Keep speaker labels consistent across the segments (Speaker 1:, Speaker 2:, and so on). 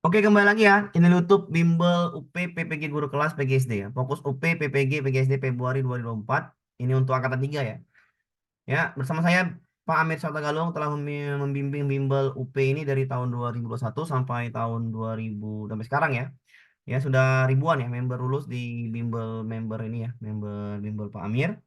Speaker 1: Oke, kembali lagi ya. Channel YouTube Bimbel UP PPG Guru Kelas PGSD ya. Fokus UP PPG PGSD Februari 2024. Ini untuk angkatan 3 ya. Ya, bersama saya Pak Amir Galung telah membimbing Bimbel UP ini dari tahun 2021 sampai tahun 2000 sampai sekarang ya. Ya, sudah ribuan ya member lulus di Bimbel member ini ya, member Bimbel Pak Amir.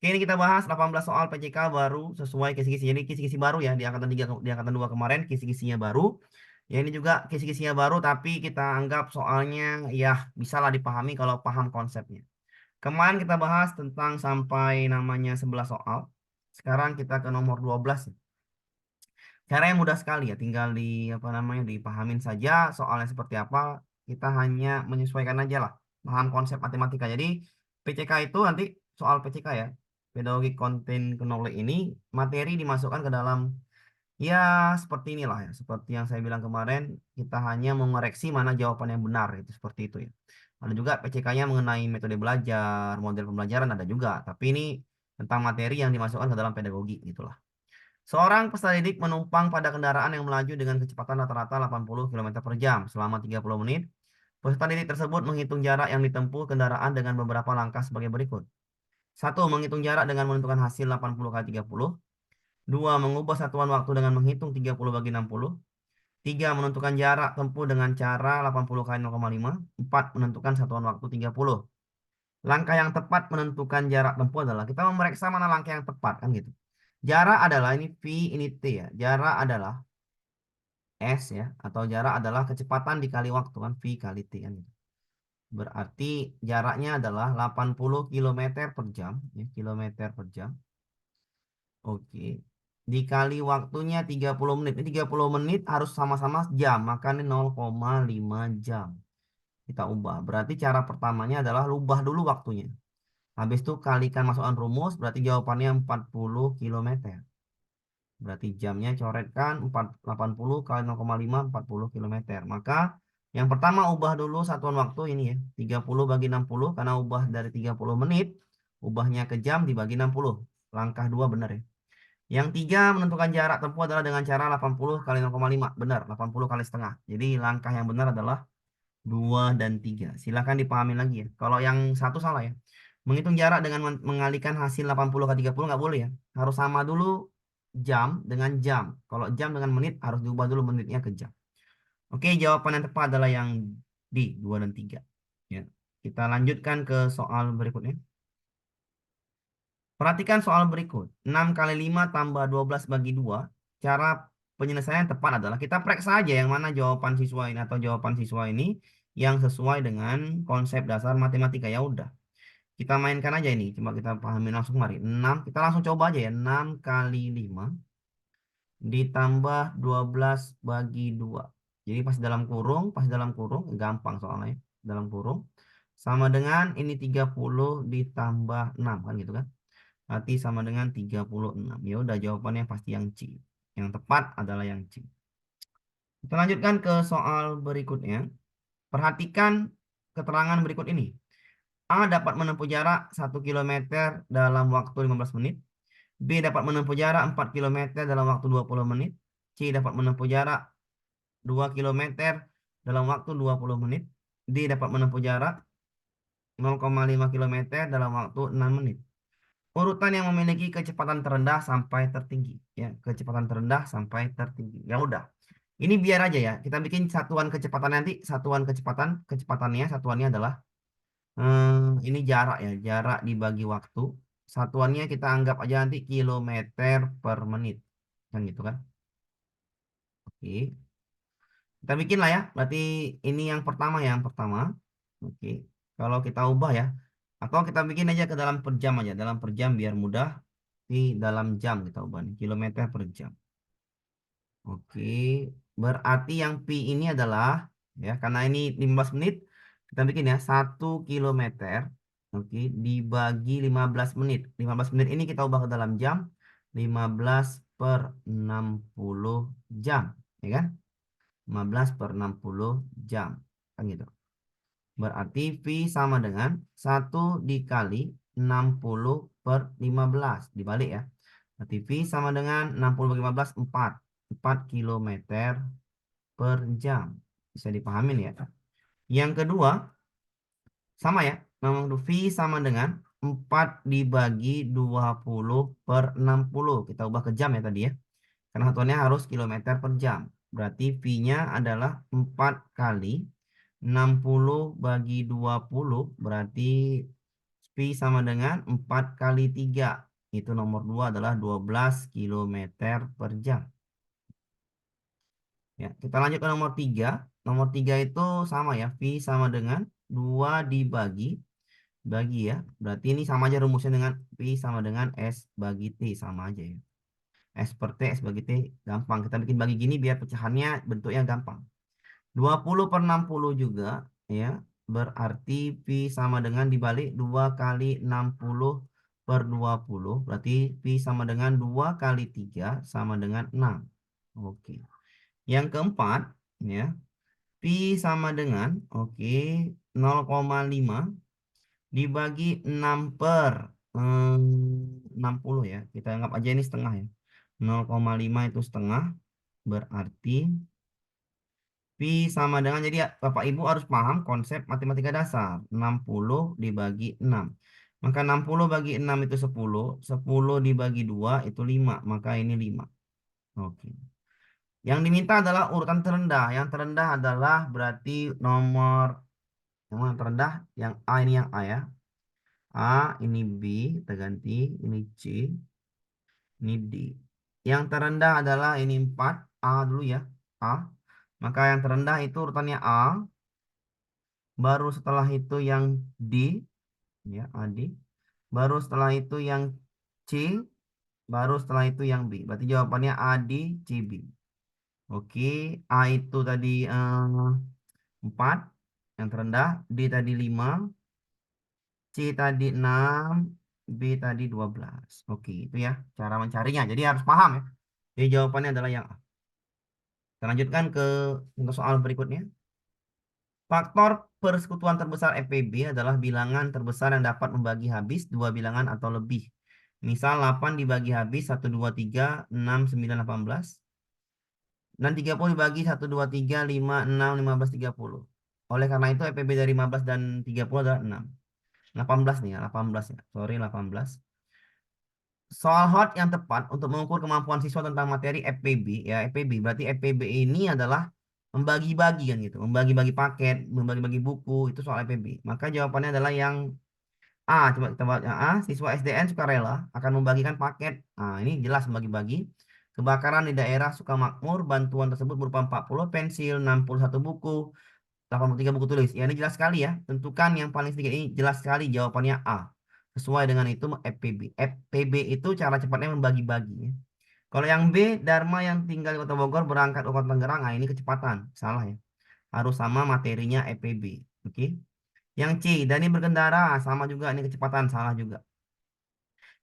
Speaker 1: Oke, ini kita bahas 18 soal PCK baru sesuai kisi-kisi. Jadi kisi-kisi baru ya di angkatan 3 di angkatan 2 kemarin kisi-kisinya baru. Ya ini juga kisi-kisinya baru tapi kita anggap soalnya ya bisalah dipahami kalau paham konsepnya. Kemarin kita bahas tentang sampai namanya 11 soal. Sekarang kita ke nomor 12. Caranya mudah sekali ya, tinggal di apa namanya dipahamin saja soalnya seperti apa. Kita hanya menyesuaikan aja lah, paham konsep matematika. Jadi PCK itu nanti soal PCK ya, Pedagogic Content Knowledge ini materi dimasukkan ke dalam ya seperti inilah ya, seperti yang saya bilang kemarin, kita hanya mengoreksi mana jawaban yang benar itu seperti itu ya. Ada juga PCK-nya mengenai metode belajar, model pembelajaran ada juga, tapi ini tentang materi yang dimasukkan ke dalam pedagogi gitulah. Seorang peserta didik menumpang pada kendaraan yang melaju dengan kecepatan rata-rata 80 km per jam selama 30 menit. Peserta didik tersebut menghitung jarak yang ditempuh kendaraan dengan beberapa langkah sebagai berikut. Satu, menghitung jarak dengan menentukan hasil 80 kali 30. Dua, mengubah satuan waktu dengan menghitung 30 bagi 60. Tiga, menentukan jarak tempuh dengan cara 80 kali 0,5. Empat, menentukan satuan waktu 30. Langkah yang tepat menentukan jarak tempuh adalah kita memeriksa mana langkah yang tepat kan gitu. Jarak adalah ini V, ini T ya. Jarak adalah S ya, atau jarak adalah kecepatan dikali waktu kan, V kali T kan gitu. Berarti jaraknya adalah 80 kilometer per jam ya, kilometer per jam. Oke. Dikali waktunya 30 menit. Ini 30 menit harus sama-sama jam, makanya 0,5 jam. Kita ubah. Berarti cara pertamanya adalah ubah dulu waktunya. Habis itu kalikan masukkan rumus, berarti jawabannya 40 kilometer. Berarti jamnya coretkan 80 kali 0,5 40 kilometer. Maka yang pertama ubah dulu satuan waktu ini ya. 30 bagi 60 karena ubah dari 30 menit. Ubahnya ke jam dibagi 60. Langkah 2 benar ya. Yang tiga menentukan jarak tempuh adalah dengan cara 80 kali 0,5. Benar, 80 kali setengah. Jadi langkah yang benar adalah 2 dan 3. Silahkan dipahami lagi ya. Kalau yang satu salah ya. Menghitung jarak dengan mengalihkan hasil 80 ke 30 nggak boleh ya. Harus sama dulu jam dengan jam. Kalau jam dengan menit harus diubah dulu menitnya ke jam. Oke, jawaban yang tepat adalah yang D, 2 dan 3. Ya. Kita lanjutkan ke soal berikutnya. Perhatikan soal berikut. 6 kali 5 tambah 12 bagi 2. Cara penyelesaian yang tepat adalah kita periksa aja yang mana jawaban siswa ini atau jawaban siswa ini yang sesuai dengan konsep dasar matematika. Ya udah. Kita mainkan aja ini. Coba kita pahami langsung mari. 6, kita langsung coba aja ya. 6 kali 5 ditambah 12 bagi 2. Jadi pas dalam kurung, gampang soalnya. Dalam kurung. Sama dengan ini 30 ditambah 6 kan gitu kan. Berarti sama dengan 36. Ya udah jawabannya pasti yang C. Yang tepat adalah yang C. Kita lanjutkan ke soal berikutnya. Perhatikan keterangan berikut ini. A dapat menempuh jarak 1 km dalam waktu 15 menit. B dapat menempuh jarak 4 km dalam waktu 20 menit. C dapat menempuh jarak 2 km dalam waktu 20 menit. D dapat menempuh jarak 0,5 km dalam waktu 6 menit. Urutan yang memiliki kecepatan terendah sampai tertinggi. Ya, kecepatan terendah sampai tertinggi. Ya udah. Ini biar aja ya. Kita bikin satuan kecepatan nanti. Satuan kecepatannya, satuannya adalah ini jarak ya, jarak dibagi waktu. Satuannya kita anggap aja nanti kilometer per menit. Kan gitu kan? Oke. Kita bikin lah ya. Berarti ini yang pertama ya, yang pertama. Oke. Kalau kita ubah ya. Atau kita bikin aja ke dalam per jam aja. Dalam per jam biar mudah. Di dalam jam kita ubah nih. Kilometer per jam. Oke. Berarti yang pi ini adalah ya karena ini 15 menit. Kita bikin ya 1 kilometer. Oke, dibagi 15 menit. 15 menit ini kita ubah ke dalam jam. 15 per 60 jam. Ya kan? 15 per 60 jam. Kan gitu. Berarti V sama dengan 1 dikali 60 per 15. Dibalik ya. Berarti V sama dengan 60 bagi 15, 4. 4 kilometer per jam. Bisa dipahamin ya. Yang kedua, sama ya. Nomor V sama dengan 4 dibagi 20 per 60. Kita ubah ke jam ya tadi ya. Karena satuannya harus kilometer per jam. Berarti V-nya adalah 4 kali 60 bagi 20. Berarti V sama dengan 4 kali 3. Itu nomor 2 adalah 12 kilometer per jam. Ya, kita lanjut ke nomor 3. Nomor 3 itu sama ya. V sama dengan 2 dibagi ya. Berarti ini sama aja rumusnya dengan V sama dengan S bagi T. Sama aja ya. S per T, S bagi T. Gampang. Kita bikin bagi gini biar pecahannya bentuknya gampang. 20 per 60 juga ya. Berarti V sama dengan dibalik 2 kali 60 per 20. Berarti V sama dengan 2 kali 3 sama dengan 6. Oke. Yang keempat ya. Pi sama dengan, oke, 0,5 dibagi 6 per 60 ya. Kita anggap aja ini setengah ya. 0,5 itu setengah. Berarti Pi sama dengan, jadi ya, Bapak Ibu harus paham konsep matematika dasar. 60 dibagi 6. Maka 60 bagi 6 itu 10. 10 dibagi 2 itu 5. Maka ini 5. Oke. Yang diminta adalah urutan terendah. Yang terendah adalah berarti nomor yang terendah, yang A ini yang A ya. A, ini B, kita ganti, ini C, ini D. Yang terendah adalah ini 4, A dulu ya, A. Maka yang terendah itu urutannya A, baru setelah itu yang D, ya, AD. Baru setelah itu yang C, baru setelah itu yang B. Berarti jawabannya AD, CB. Oke, A itu tadi 4, yang terendah, D tadi 5, C tadi 6, B tadi 12. Oke, itu ya cara mencarinya. Jadi harus paham ya. Jadi jawabannya adalah yang A. Kita lanjutkan ke untuk soal berikutnya. Faktor persekutuan terbesar FPB adalah bilangan terbesar yang dapat membagi habis dua bilangan atau lebih. Misal 8 dibagi habis 1, 2, 3, 6, 9, 18. Dan 30 dibagi 1, 2, 3, 5, 6, 15, 30. Oleh karena itu FPB dari 15 dan 30 adalah 6. 18 nih ya, 18 ya. Sorry, 18. Soal hot yang tepat untuk mengukur kemampuan siswa tentang materi FPB. Ya, FPB berarti FPB ini adalah membagi-bagi kan gitu. Membagi-bagi paket, membagi-bagi buku, itu soal FPB. Maka jawabannya adalah yang A. Coba kita baca A. Siswa SDN sukarela akan membagikan paket. Nah, ini jelas membagi-bagi. Kebakaran di daerah Sukamakmur, bantuan tersebut berupa 40 pensil, 61 buku, 83 buku tulis. Ya, ini jelas sekali ya. Tentukan yang paling sedikit, ini jelas sekali jawabannya A. Sesuai dengan itu FPB. FPB itu cara cepatnya membagi-bagi ya. Kalau yang B, Dharma yang tinggal di Kota Bogor berangkat ke Kota Tangerang. Nah, ini kecepatan. Salah ya. Harus sama materinya FPB. Oke. Yang C, Dani berkendara. Sama juga, ini kecepatan. Salah juga.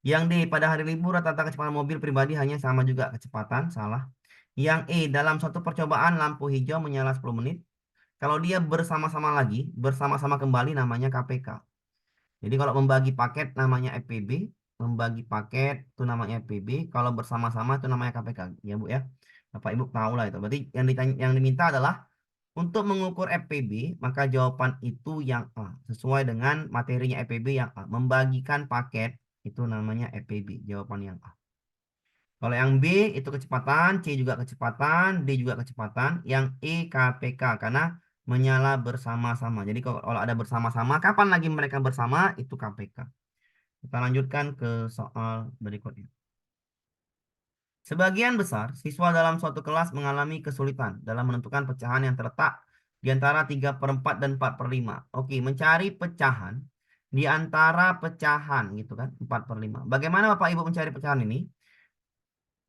Speaker 1: Yang D, pada hari libur rata-rata kecepatan mobil pribadi hanya sama juga kecepatan. Salah. Yang E, dalam suatu percobaan lampu hijau menyala 10 menit. Kalau dia bersama-sama lagi, bersama-sama kembali namanya KPK. Jadi kalau membagi paket namanya FPB, membagi paket itu namanya FPB, kalau bersama-sama itu namanya KPK. Ya Bu ya. Bapak Ibu tahu lah itu. Berarti yang diminta adalah untuk mengukur FPB, maka jawaban itu yang A. Sesuai dengan materinya FPB yang A. Membagikan paket itu namanya FPB. Jawaban yang A. Kalau yang B itu kecepatan, C juga kecepatan, D juga kecepatan, yang E KPK karena menyala bersama-sama. Jadi kalau ada bersama-sama, kapan lagi mereka bersama itu KPK. Kita lanjutkan ke soal berikutnya. Sebagian besar siswa dalam suatu kelas mengalami kesulitan dalam menentukan pecahan yang terletak di antara 3/4 dan 4/5. Oke, mencari pecahan di antara pecahan gitu kan, 4/5. Bagaimana Bapak Ibu mencari pecahan ini?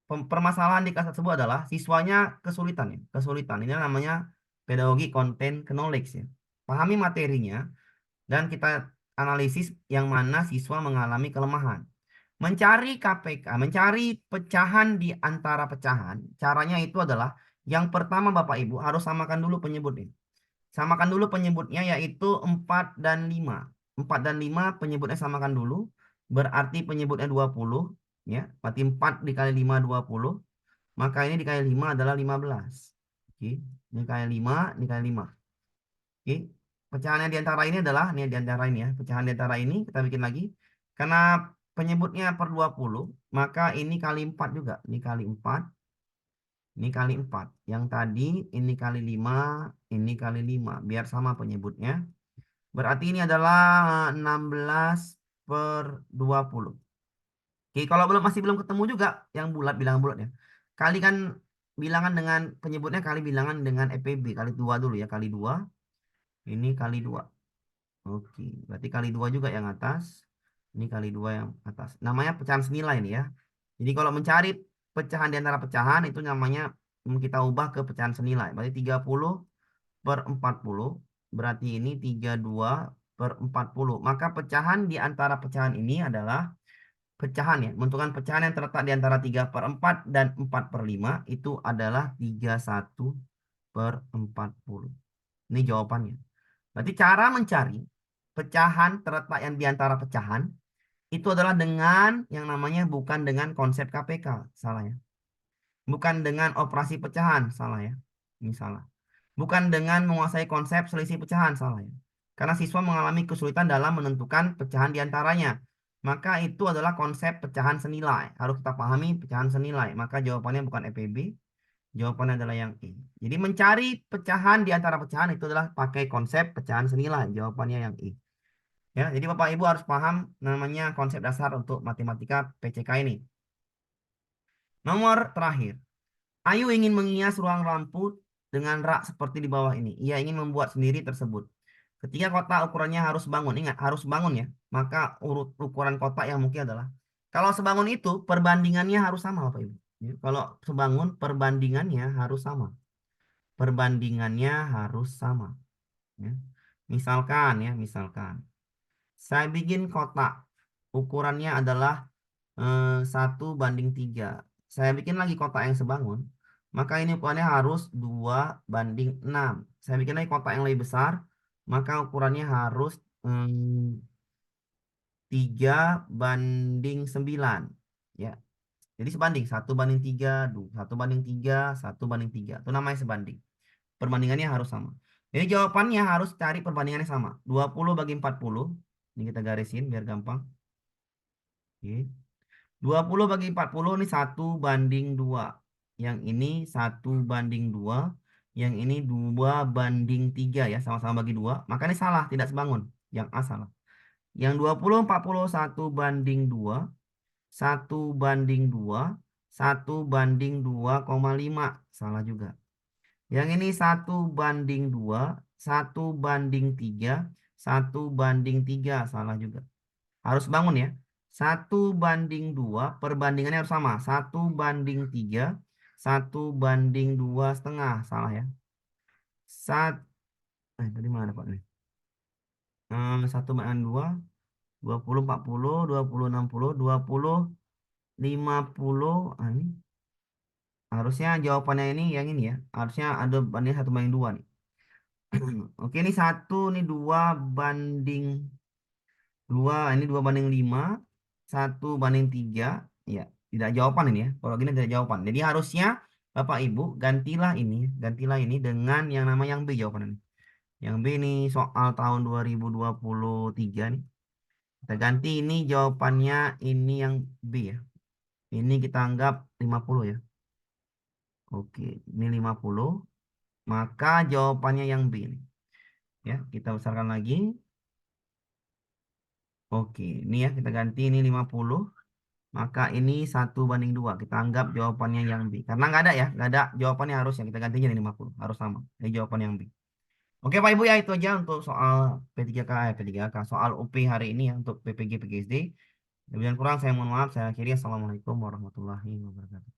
Speaker 1: Permasalahan di kelas tersebut adalah siswanya kesulitan ya. Kesulitan ini namanya pedagogi content knowledge ya. Pahami materinya dan kita analisis yang mana siswa mengalami kelemahan. Mencari KPK, mencari pecahan di antara pecahan. Caranya itu adalah yang pertama Bapak Ibu harus samakan dulu penyebutnya. Samakan dulu penyebutnya yaitu 4 dan 5. 4 dan 5 penyebutnya samakan dulu. Berarti penyebutnya 20 ya. Berarti 4 dikali 5 20. Maka ini dikali 5 adalah 15. Oke, ini kali 5, ini kali 5. Oke, pecahannya di antara ini adalah, ini di antara ini ya, pecahan di antara ini kita bikin lagi. Karena penyebutnya per 20, maka ini kali 4 juga. Ini kali 4, ini kali 4. Yang tadi ini kali 5, ini kali 5. Biar sama penyebutnya. Berarti ini adalah 16 per 20. Oke, kalau masih belum ketemu juga yang bulat, bilangan bulat ya. Kalikan bilangan dengan penyebutnya, kali bilangan dengan EPB. Kali 2 dulu ya, kali 2. Ini kali 2. Oke, berarti kali 2 juga yang atas. Ini kali 2 yang atas. Namanya pecahan senilai ini ya. Jadi kalau mencari pecahan di antara pecahan itu namanya kita ubah ke pecahan senilai. Berarti 30 per 40. Berarti ini 32 per 40. Maka pecahan di antara pecahan ini adalah pecahan ya. Menentukan pecahan yang terletak di antara 3 per 4 dan 4 per 5 itu adalah 31 per 40. Ini jawabannya. Berarti cara mencari pecahan terletak yang di antara pecahan itu adalah dengan yang namanya bukan dengan konsep KPK, salah ya. Bukan dengan operasi pecahan, salah ya. Ini salah. Bukan dengan menguasai konsep selisih pecahan, salah ya. Karena siswa mengalami kesulitan dalam menentukan pecahan di antaranya. Maka itu adalah konsep pecahan senilai. Harus kita pahami pecahan senilai. Maka jawabannya bukan EPB, jawabannya adalah yang E. Jadi mencari pecahan di antara pecahan itu adalah pakai konsep pecahan senilai. Jawabannya yang E. Ya, jadi Bapak Ibu harus paham namanya konsep dasar untuk matematika PCK ini. Nomor terakhir. Ayu ingin mengias ruang lampu dengan rak seperti di bawah ini. Ia ingin membuat sendiri tersebut. Ketika kotak ukurannya harus bangun, ingat harus bangun ya. Maka urut ukuran kotak yang mungkin adalah kalau sebangun itu perbandingannya harus sama Bapak Ibu. Ya, kalau sebangun perbandingannya harus sama. Perbandingannya harus sama. Ya. Misalkan ya, misalkan saya bikin kotak ukurannya adalah 1 banding 3. Saya bikin lagi kotak yang sebangun. Maka ini ukurannya harus 2 banding 6. Saya bikin lagi kotak yang lebih besar. Maka ukurannya harus 3 banding 9. Ya. Jadi sebanding 1 banding 3, 1 banding 3, 1 banding 3. Itu namanya sebanding. Perbandingannya harus sama. Jadi jawabannya harus cari perbandingannya sama. 20 bagi 40. Ini kita garisin biar gampang. Oke. 20 bagi 40 ini 1 banding 2. Yang ini 1 banding 2. Yang ini 2 banding 3 ya. Sama-sama bagi 2. Maka ini salah, tidak sebangun. Yang A salah. Yang 20, 40, 1 banding 2. 1 banding 2. 1 banding 2,5. Salah juga. Yang ini 1 banding 2. 1 banding 3. 1 banding 3. Salah juga. Harus bangun ya. 1 banding 2 perbandingannya harus sama. 1 banding 3. 1 banding 2,5. Salah ya. Tadi mana Pak nih? 1 banding 2. 20, 40, 20, 60, 20, 50. Ini harusnya jawabannya ini yang ini ya. Harusnya ada banding 1 banding 2 nih. Oke, ini 1, ini 2 banding 2. Ini 2 banding 5. 1 banding 3. Ya, tidak jawaban ini ya. Kalau gini tidak jawaban. Jadi harusnya Bapak Ibu gantilah ini dengan yang nama yang B jawaban ini. Yang B ini soal tahun 2023 nih. Kita ganti ini jawabannya ini yang B ya. Ini kita anggap 50 ya. Oke, ini 50. Maka jawabannya yang B ini. Ya, kita besarkan lagi. Oke, ini ya kita ganti ini 50. Maka ini 1 banding 2. Kita anggap jawabannya yang B. Karena nggak ada ya. Nggak ada jawabannya harus yang kita gantinya jadi 50. Harus sama. Ini jawaban yang B. Oke Pak Ibu ya itu aja untuk soal P3K, P3K. Soal UP hari ini ya untuk PPG, PGSD. Lebih dan kurang saya mohon maaf. Saya akhiri. Assalamualaikum warahmatullahi wabarakatuh.